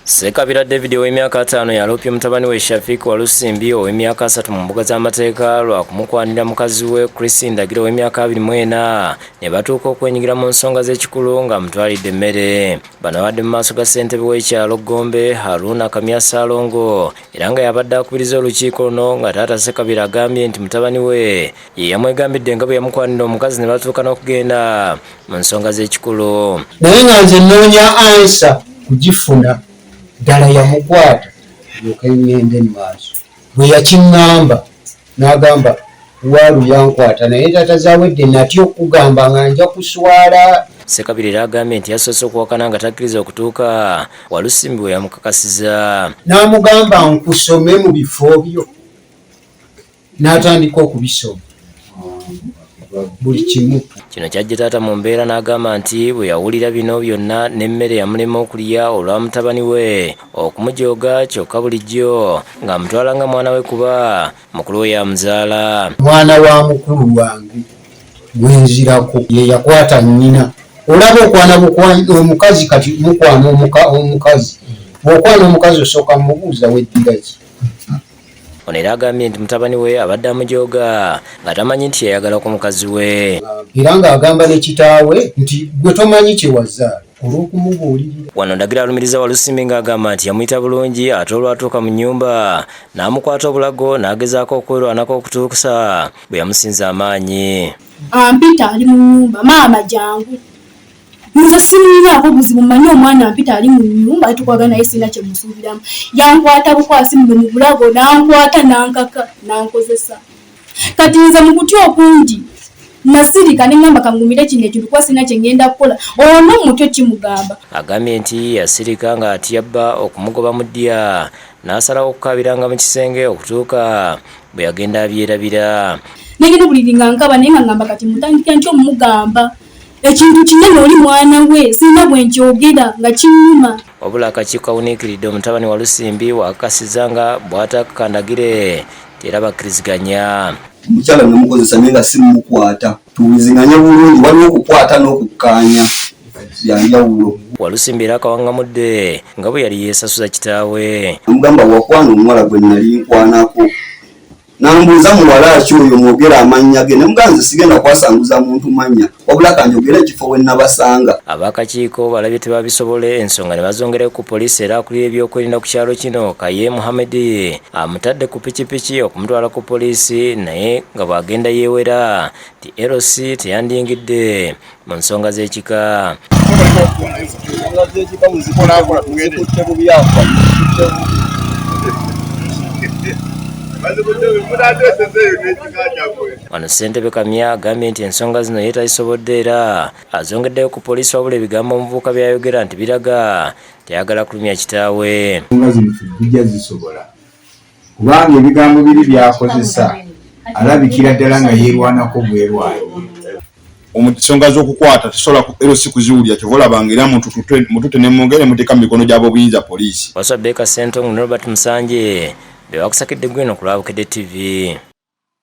Ssekabira David ow'emyaka 5 yaloopye mutabani we Shafik Walusimbi ow'emyaka 3 mu mbuga z'amateeka lwa kumukwanira mukazi we Chris Ndagiro ow'emyaka 24 ne batuuka okwenyigira mu nsonga z'ekikulu nga mutwalidde emmere. Bano badde mu maaso ga ssentebe w'ekyalo Gombe Haruna Kamyasa Alongo era nga yabadde akubiriza olukiiko luno nga taata Ssekabira agambye nti mutabani we ye yamwegambidde nga bwe yamukwanira omukazi ne batuuka n'okugenda mu nsonga z'ekikulu. Naye nga nze nnoonya ansa kugifuna ddala yamukwata ngende maaso bwe yakiŋŋamba n'agamba waalu yankwata naye taata zaawedde natya okugamba nga nja kuswala. Ssekabira era agambye nti yasoose okuwakana nga takkiriza okutuuka Walusimbi we yamukakasiza. N'amugamba nkusome mu bifo byo n'atandika okubisoma buli kimu. Kino kyajja taata mu mbeera n'agamba nti bwe yawulira bino byonna n'emmere yamulema okulya olwa mutabani we okumujooga kyokka bulijjo ng'amutwala nga mwana we kuba mukulu we yamuzaala. Mwana wa mukulu wange gwenzirako ye yakwata nnyina. Olaba okwana omukazi kati mukwana omukazi bw'okwana omukazi osooka mubuuza weddira ki. Ono era agambye nti mutabani we abadde amujooga nga tamanyi nti yayagala ku mukazi we. Era ng'agamba ne kitaawe nti gwe tomanyi kye wazaala olw'okumubuulirira. Wano Ndagiro alumiriza Walusimbi ng'agamba nti yamuyita bulungi ate olwatuuka mu nnyumba n'amukwata obulago n'agezaako okwerwanako okutuusa bwe yamusinza amaanyi. Ampita ali mu nnyumba, maama jangu. Nze simuliako buzibu mmanyi omwana ampita ali mu nnyumba ate tukwagala naye sirina kye musuubiramu. Yankwata bukwasi mu bulago n'ankwata n'ankaka n'ankozesa. Kati nze mu kutya okungi nasirika ne ngamba kangumire kino ekintu kuba sirina kye ngenda kukola. Ono mutwe kimugamba. Agambye nti yasirika nga atiyabba okumugoba mu ddya n'asalawo okukabiranga mu kisenge okutuuka bwe yagenda abyerabira. Negenda buli nga nkaba naye nga ngamba kati mutandika ntya omugamba. Ekintu kinene oli mwana we sirina bwe nkyogera nga kinyuma. Wabula akakiiko kawuniikiridde omutabani Walusimbi wakakasiza nga bw'ataka Ndagire era bakkiriziganya. Omukyala ne mukozesa naye nga si mumukwata tuwuliziganye bulungi waliwo okukwata n'okukkaanya byanjawulo. Walusimbi era akawaŋŋamudde nga bwe yali yeesasuza kitaawe. Namugamba wakwana omuwala gwe nali nkwanako n'ambuuza muwala ki oyo mwogera amannya ge nemugamba nze sigenda kwasanguza muntu mannya wabula kanjogera ekifo we nnabasanga. Ab'akakiiko balabye tebabisobole ensonga ne bazongera ku poliisi era akulira ebyokwerinda ku kyalo kino Kaye Muhammad amutadde ku pikipiki okumutwala ku poliisi naye nga bw'agenda yeewera nti LC teyandingidde mu nsonga z'ekika. Wano ssentebe Kamya agambye nti ensonga zino ye tazisobodde era azongeddeyo ku poliisi wabula ebigambo omuvubuka byayogera nti biraga teyagala kulumya kitaawe. Ensonga zino tujja zisobola kubanga ebigambo biri byakozesa alabikira ddala nga yeerwanako bwerwanyi. Ensonga z'okukwata tosobola LC kuziwulira kyova olabanga era mutute ne mwongere muteeka mu mikono gy'abo buyinza poliisi. Wasabeka Sentong Robert Musanje bewakusakidde gwino ku Lwabukedde TV.